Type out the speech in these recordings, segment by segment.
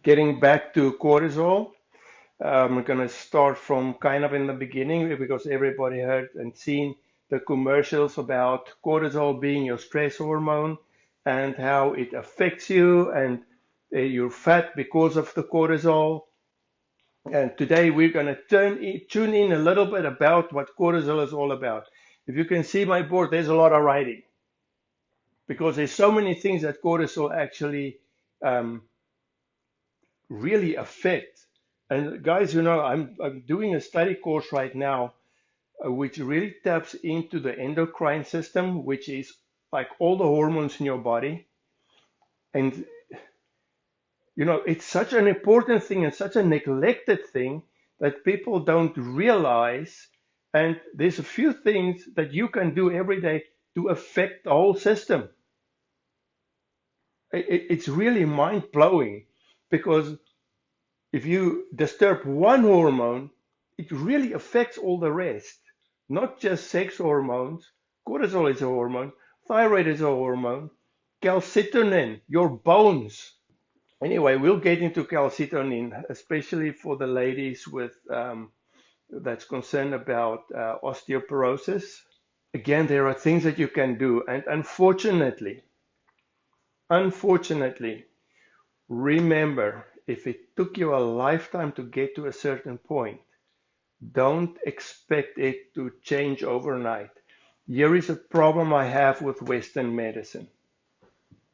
Getting back to cortisol, I'm going to start from kind of in the beginning because everybody heard and seen the commercials about cortisol being your stress hormone and how it affects you and you're fat because of the cortisol. And today we're going to tune in a little bit about what cortisol is all about. If you can see my board, there's a lot of writing because there's so many things that cortisol actually um, really affect. And guys, I'm doing a study course right now, which really taps into the endocrine system, which is like all the hormones in your body. And it's such an important thing and such a neglected thing that people don't realize. And there's a few things that you can do every day to affect the whole system. It's really mind blowing because if you disturb one hormone, it really affects all the rest, not just sex hormones. Cortisol is a hormone, thyroid is a hormone, calcitonin, your bones. Anyway, we'll get into calcitonin, especially for the ladies with that's concerned about osteoporosis. Again, there are things that you can do, and unfortunately, remember, if it took you a lifetime to get to a certain point, don't expect it to change overnight. Here is a problem I have with Western medicine.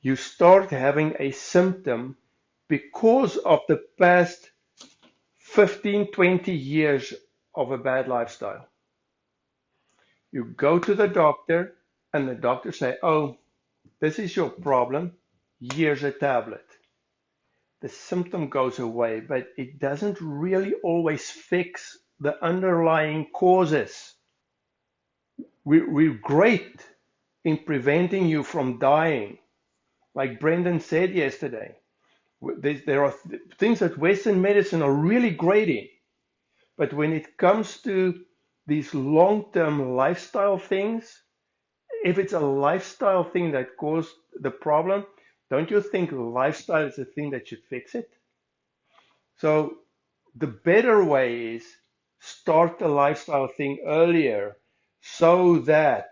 You start having a symptom because of the past 15, 20 years of a bad lifestyle. You go to the doctor, and the doctor say, "Oh, this is your problem. Here's a tablet." The symptom goes away, but it doesn't really always fix the underlying causes. We're great in preventing you from dying. Like Brendan said yesterday, there are things that Western medicine are really great in. But when it comes to these long-term lifestyle things, if it's a lifestyle thing that caused the problem, don't you think lifestyle is the thing that should fix it? So the better way is start the lifestyle thing earlier so that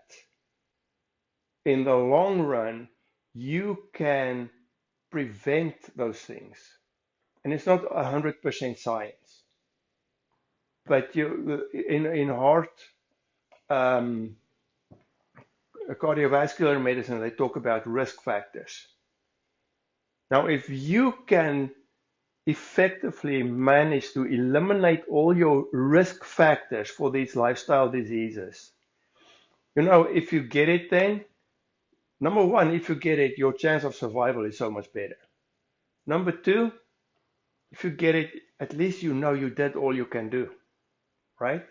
in the long run you can prevent those things. And it's not 100% science, but in heart um, cardiovascular medicine, they talk about risk factors. Now, if you can effectively manage to eliminate all your risk factors for these lifestyle diseases, if you get it, then number one, if you get it, your chance of survival is so much better. Number two, if you get it, at least you know you did all you can do, right?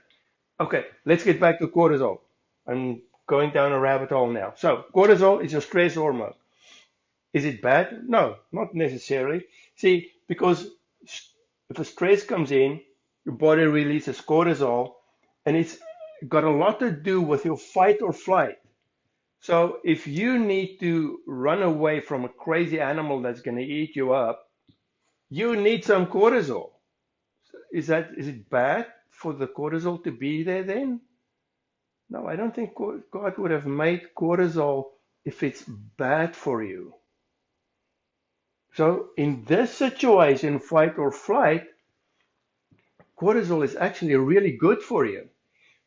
Okay, let's get back to cortisol. I'm going down a rabbit hole now. So, cortisol is a stress hormone. Is it bad? No, not necessarily. See, because if a stress comes in, your body releases cortisol, and it's got a lot to do with your fight or flight. So if you need to run away from a crazy animal that's going to eat you up, you need some cortisol. Is it bad for the cortisol to be there then? No, I don't think God would have made cortisol if it's bad for you. So in this situation, fight or flight, cortisol is actually really good for you.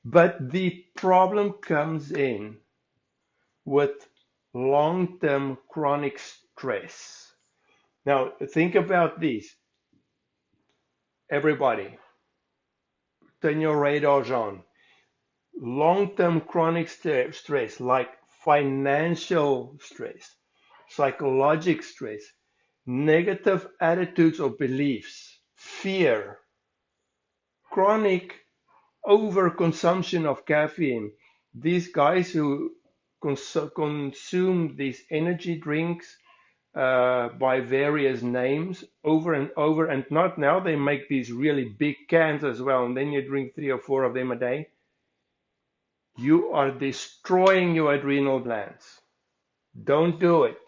But the problem comes in with long-term chronic stress. Now, think about this. Everybody, turn your radars on. Long-term chronic stress, like financial stress, psychological stress, negative attitudes or beliefs, fear, chronic overconsumption of caffeine. These guys who consume these energy drinks by various names over and over, and not now they make these really big cans as well, and then you drink 3 or 4 of them a day. You are destroying your adrenal glands. Don't do it.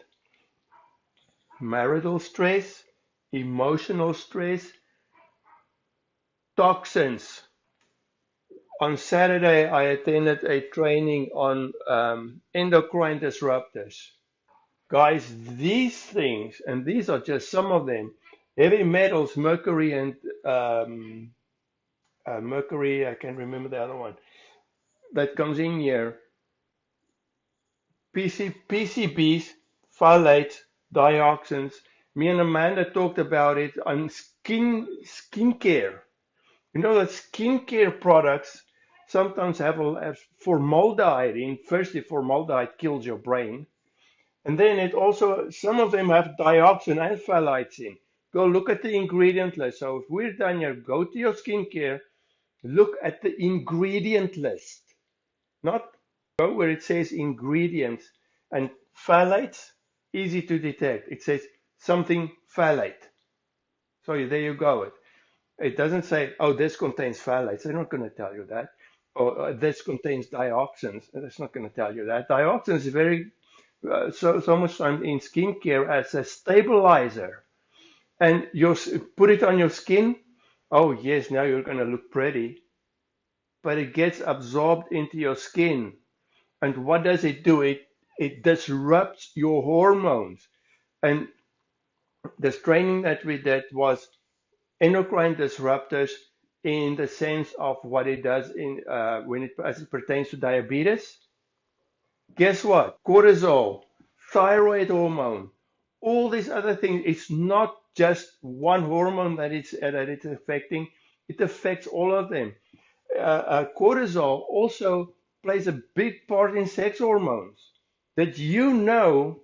Marital stress, emotional stress, toxins. On Saturday, I attended a training on endocrine disruptors. Guys, these things, and these are just some of them, heavy metals, mercury and mercury, I can't remember the other one, that comes in here, PCBs, phthalates, dioxins. Me and Amanda talked about it on skincare. You know that skincare products sometimes have formaldehyde in. Firstly, formaldehyde kills your brain. And then it also, some of them have dioxin and phthalates in. Go look at the ingredient list. So if we're done here, go to your skincare, look at the ingredient list. Not go where it says ingredients. And phthalates, easy to detect. It says something phthalate. So there you go. It doesn't say, oh, this contains phthalates. They're not going to tell you that. Or this contains dioxins. It's not going to tell you that. Dioxins is very so much time in skincare as a stabilizer. And you put it on your skin. Oh yes, now you're going to look pretty. But it gets absorbed into your skin. And what does it do? It disrupts your hormones. And this training that we did was endocrine disruptors in the sense of what it does in when it as it pertains to diabetes. Guess what? Cortisol, thyroid hormone, all these other things. It's not just one hormone that it's affecting. It affects all of them. Cortisol also plays a big part in sex hormones. That you know,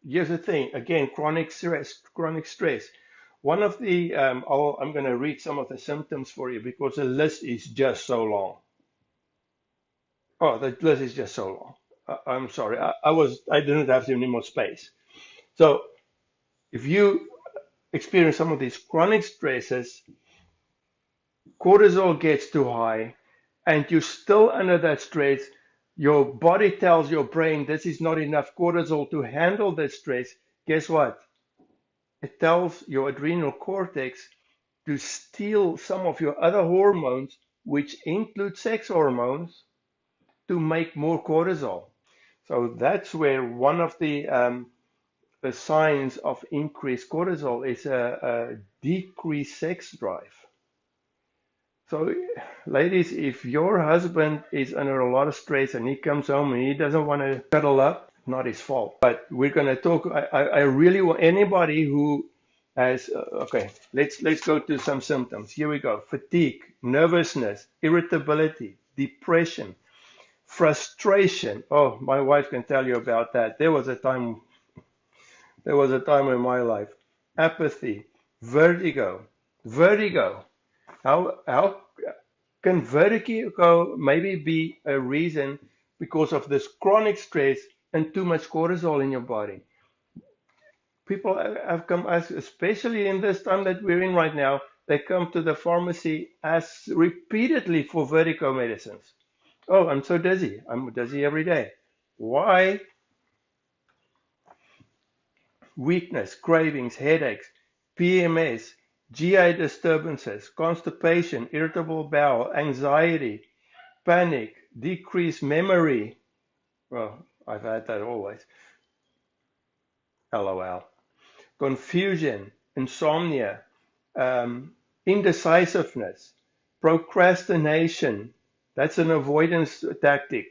here's the thing. Again, chronic stress. Chronic stress. One of the I'm going to read some of the symptoms for you because the list is just so long. Oh, the list is just so long. I'm sorry. I didn't have any more space. So if you experience some of these chronic stresses, cortisol gets too high, and you're still under that stress, your body tells your brain this is not enough cortisol to handle the stress. Guess what? It tells your adrenal cortex to steal some of your other hormones, which include sex hormones, to make more cortisol. So that's where one of the signs of increased cortisol is a decreased sex drive. So, ladies, if your husband is under a lot of stress and he comes home and he doesn't want to cuddle up, not his fault. But we're going to talk. I really want anybody who has. Okay, let's go to some symptoms. Here we go: fatigue, nervousness, irritability, depression, frustration. Oh, my wife can tell you about that. There was a time. There was a time in my life. Apathy, vertigo, vertigo. How can vertigo maybe be a reason because of this chronic stress and too much cortisol in your body? People have come, especially in this time that we're in right now, they come to the pharmacy as repeatedly for vertigo medicines. Oh, I'm so dizzy. I'm dizzy every day. Why? Weakness, cravings, headaches, PMS, GI disturbances, constipation, irritable bowel, anxiety, panic, decreased memory. Well, I've had that always. LOL. Confusion, insomnia, indecisiveness, procrastination. That's an avoidance tactic.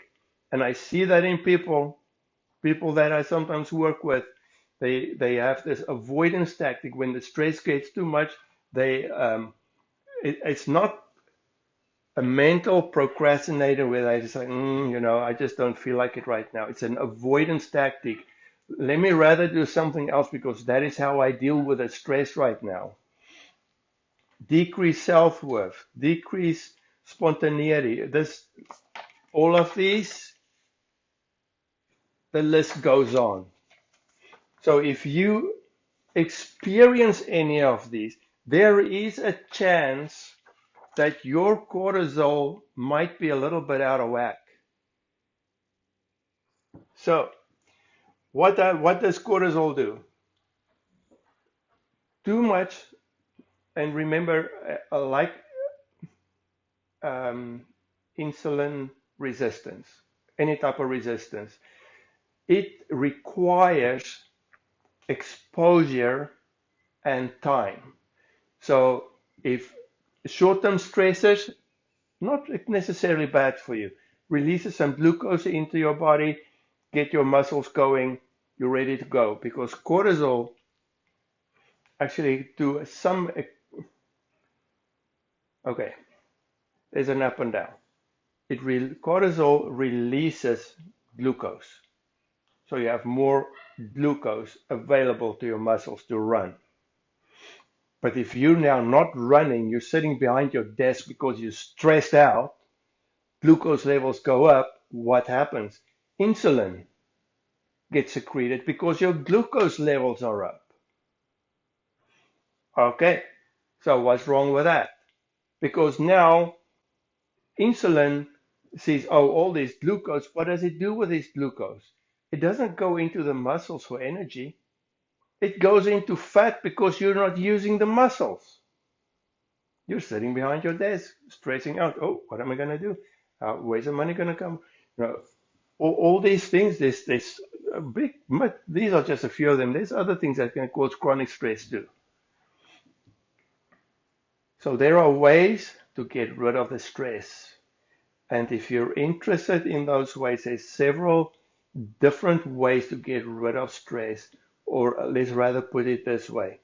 And I see that in people that I sometimes work with. They have this avoidance tactic. When the stress gets too much, it's not a mental procrastinator where they just like, I just don't feel like it right now. It's an avoidance tactic. Let me rather do something else because that is how I deal with the stress right now. Decrease self-worth, decrease spontaneity. All of these, the list goes on. So if you experience any of these, there is a chance that your cortisol might be a little bit out of whack. So what does cortisol do? too much, and remember, like insulin resistance, any type of resistance, it requires exposure and time. So if short-term stressors, not necessarily bad for you, releases some glucose into your body, get your muscles going, you're ready to go. Because cortisol actually to some, okay, there's an up and down. Cortisol releases glucose. So you have more glucose available to your muscles to run. But if you're now not running, you're sitting behind your desk because you're stressed out, glucose levels go up, what happens? Insulin gets secreted because your glucose levels are up. Okay, so what's wrong with that? Because now insulin sees, oh, all this glucose, what does it do with this glucose? It doesn't go into the muscles for energy. It goes into fat because you're not using the muscles. You're sitting behind your desk, stressing out. Oh, what am I going to do? Where's the money going to come? You know, all these things, this big, these are just a few of them. There's other things that can cause chronic stress too. So there are ways to get rid of the stress. And if you're interested in those ways, there's several different ways to get rid of stress, or let's rather put it this way,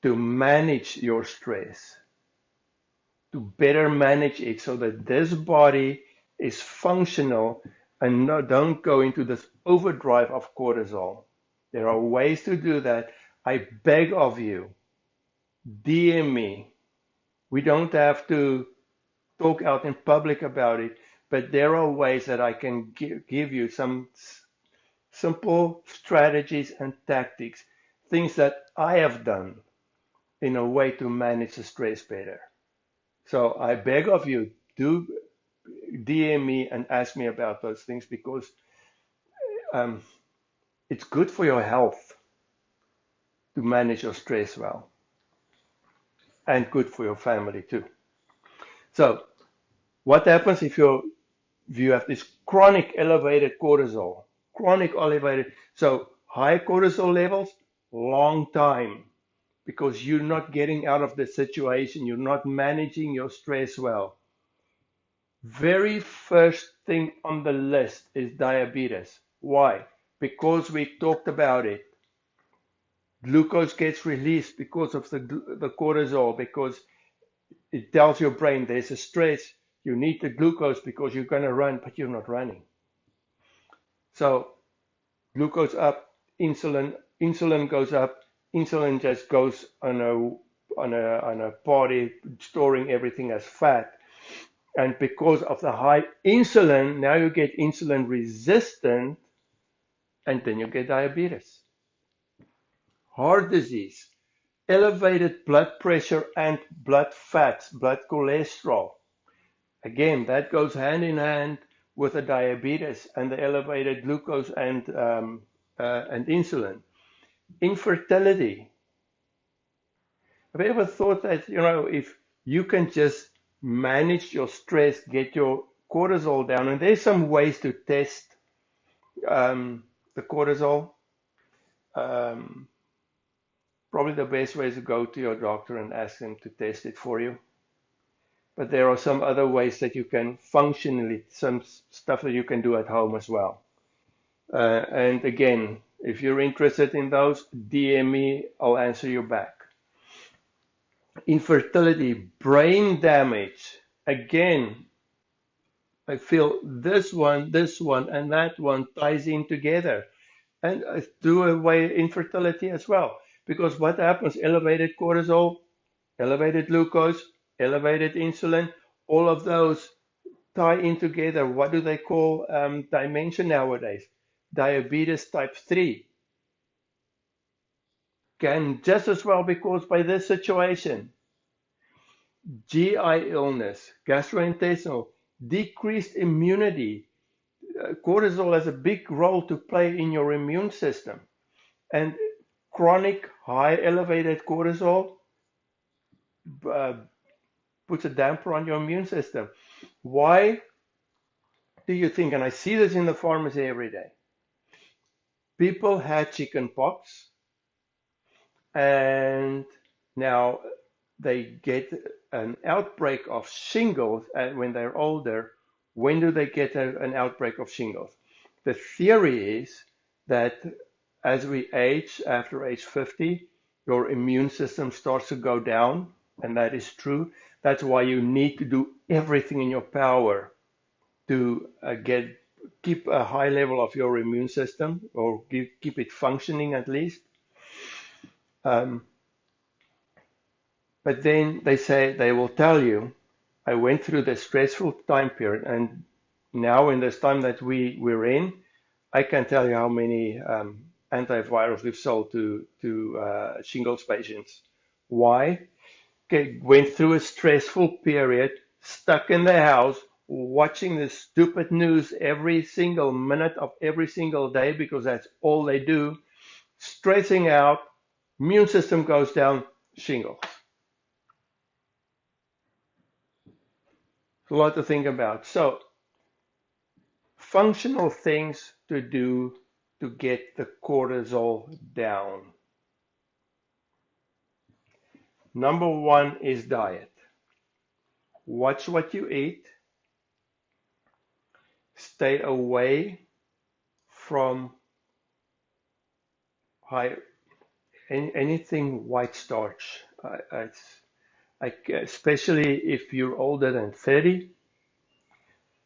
to manage your stress, to better manage it so that this body is functional and don't go into this overdrive of cortisol. There are ways to do that. I beg of you, DM me. We don't have to talk out in public about it, but there are ways that I can give you some simple strategies and tactics, things that I have done in a way to manage the stress better. So I beg of you, do DM me and ask me about those things because um, it's good for your health to manage your stress well and good for your family too. So what happens if you have this chronic elevated cortisol, chronic elevated, so high cortisol levels, long time, because you're not getting out of the situation, you're not managing your stress well. Very first thing on the list is diabetes. Why? Because we talked about it. Glucose gets released because of the cortisol, because it tells your brain there's a stress, you need the glucose because you're going to run, but you're not running. So glucose up, insulin goes up, insulin just goes on a party, storing everything as fat. And because of the high insulin, now you get insulin resistant, and then you get diabetes, heart disease, elevated blood pressure and blood fats, blood cholesterol. Again, that goes hand in hand with the diabetes and the elevated glucose and insulin. Infertility. Have you ever thought that, if you can just manage your stress, get your cortisol down, and there's some ways to test the cortisol. Probably the best way is to go to your doctor and ask them to test it for you. But there are some other ways that you can functionally, some stuff that you can do at home as well. And again, if you're interested in those, DM me, I'll answer you back. Infertility, brain damage. Again, I feel this one, and that one ties in together. And do away infertility as well. Because what happens? Elevated cortisol, elevated glucose, elevated insulin, all of those tie in together. What do they call dementia nowadays? Diabetes type 3 can just as well be caused by this situation. GI illness, gastrointestinal, decreased immunity. Cortisol has a big role to play in your immune system. And Chronic high elevated cortisol uh, puts a damper on your immune system. Why do you think, and I see this in the pharmacy every day, people had chicken pox and now they get an outbreak of shingles when they're older. When do they get an outbreak of shingles? The theory is that as we age, after age 50, your immune system starts to go down, and that is true. That's why you need to do everything in your power to keep a high level of your immune system, or keep it functioning at least. Um, but then they will tell you, I went through the stressful time period, and now in this time that we're in, I can tell you how many antivirals we've sold to shingles patients. Why? Okay, went through a stressful period, stuck in the house, watching the stupid news every single minute of every single day because that's all they do, stressing out, immune system goes down, shingles. A lot to think about. So, functional things to do to get the cortisol down. Number one is diet. Watch what you eat. Stay away from high anything white starch. Especially if you're older than 30,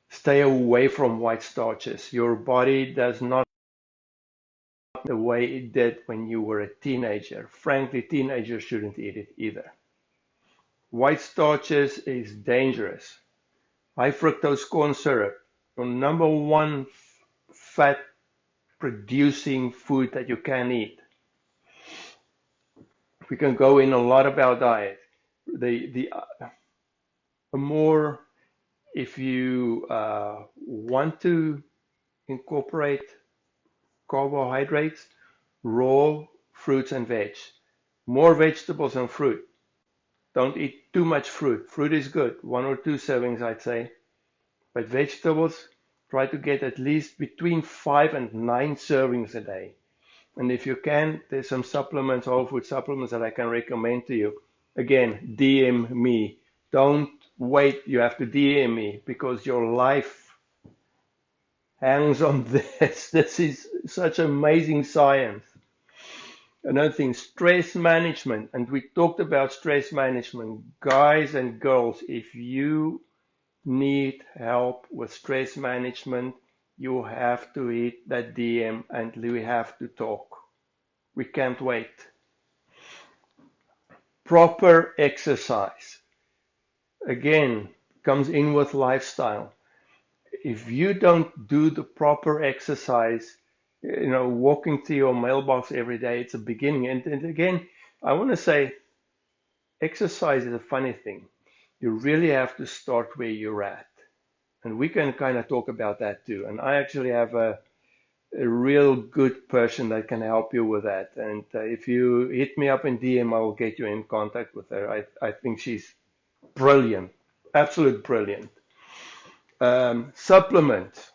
stay away from white starches. Your body does not the way it did when you were a teenager. Frankly, teenagers shouldn't eat it either. White starches is dangerous. High fructose corn syrup, your number one fat producing food that you can eat. We can go in a lot about diet. The more if you want to incorporate carbohydrates, raw fruits and veg. More vegetables and fruit. Don't eat too much fruit. Fruit is good, 1 or 2 servings, I'd say. But vegetables, try to get at least between 5 and 9 servings a day. And if you can, there's some supplements, whole food supplements that I can recommend to you. Again, DM me. Don't wait, you have to DM me because your life hangs on this. This is such amazing science. Another thing, stress management. And we talked about stress management. Guys and girls, if you need help with stress management, you have to hit that DM and we have to talk. We can't wait. Proper exercise. Again, comes in with lifestyle. If you don't do the proper exercise, walking to your mailbox every day, it's a beginning. And again, I want to say exercise is a funny thing. You really have to start where you're at. And we can kind of talk about that too. And I actually have a real good person that can help you with that. And if you hit me up in DM, I will get you in contact with her. I think she's brilliant, absolute brilliant. Supplements.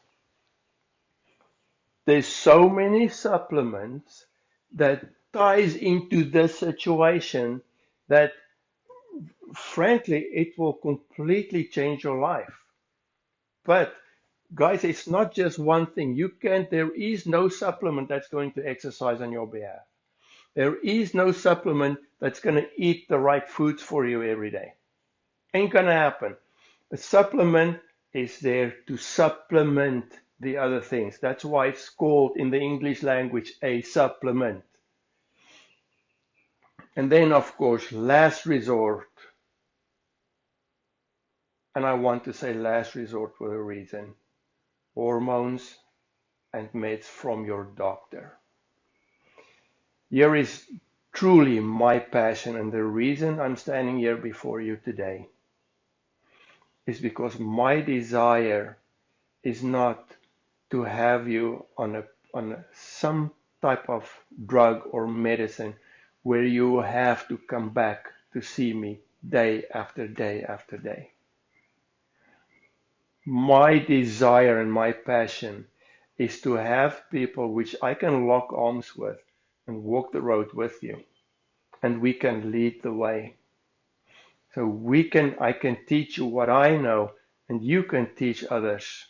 There's so many supplements that ties into this situation that frankly it will completely change your life. But guys, it's not just one thing. There is no supplement that's going to exercise on your behalf. There is no supplement that's going to eat the right foods for you every day. Ain't going to happen. A supplement is there to supplement the other things. That's why it's called in the English language a supplement. And then, of course, last resort, and I want to say last resort for a reason, hormones and meds from your doctor. Here is truly my passion, and the reason I'm standing here before you today is because my desire is not to have you on some type of drug or medicine where you have to come back to see me day after day after day. My desire and my passion is to have people which I can lock arms with and walk the road with you, and we can lead the way. So I can teach you what I know, and you can teach others,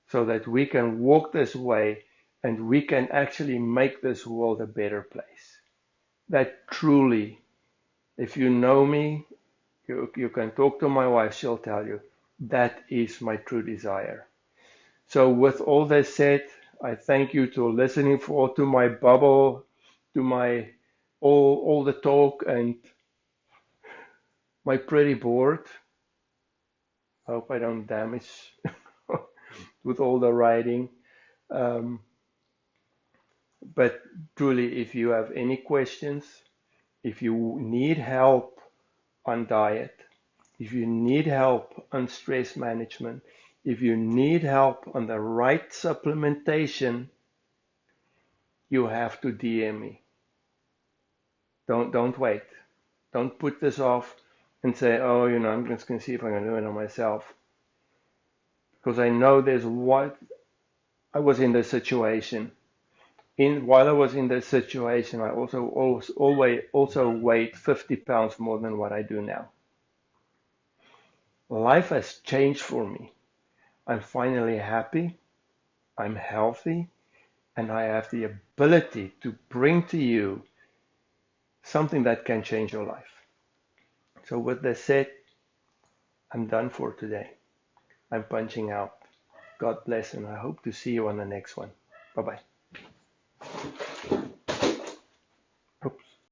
so that we can walk this way and we can actually make this world a better place. That truly, if you know me, you can talk to my wife, she'll tell you, that is my true desire. So with all that said, I thank you to listening to my bubble, to my all the talk and my pretty board. I hope I don't damage with all the writing. Um, but truly, if you have any questions, if you need help on diet, if you need help on stress management, if you need help on the right supplementation, you have to DM me. Don't wait. Don't put this off and say, oh, I'm just going to see if I can do it on myself. Because I know I was in this situation. While I was in this situation, I also weighed 50 pounds more than what I do now. Life has changed for me. I'm finally happy, I'm healthy, and I have the ability to bring to you something that can change your life. So with that said, I'm done for today. I'm punching out. God bless, and I hope to see you on the next one. Bye-bye.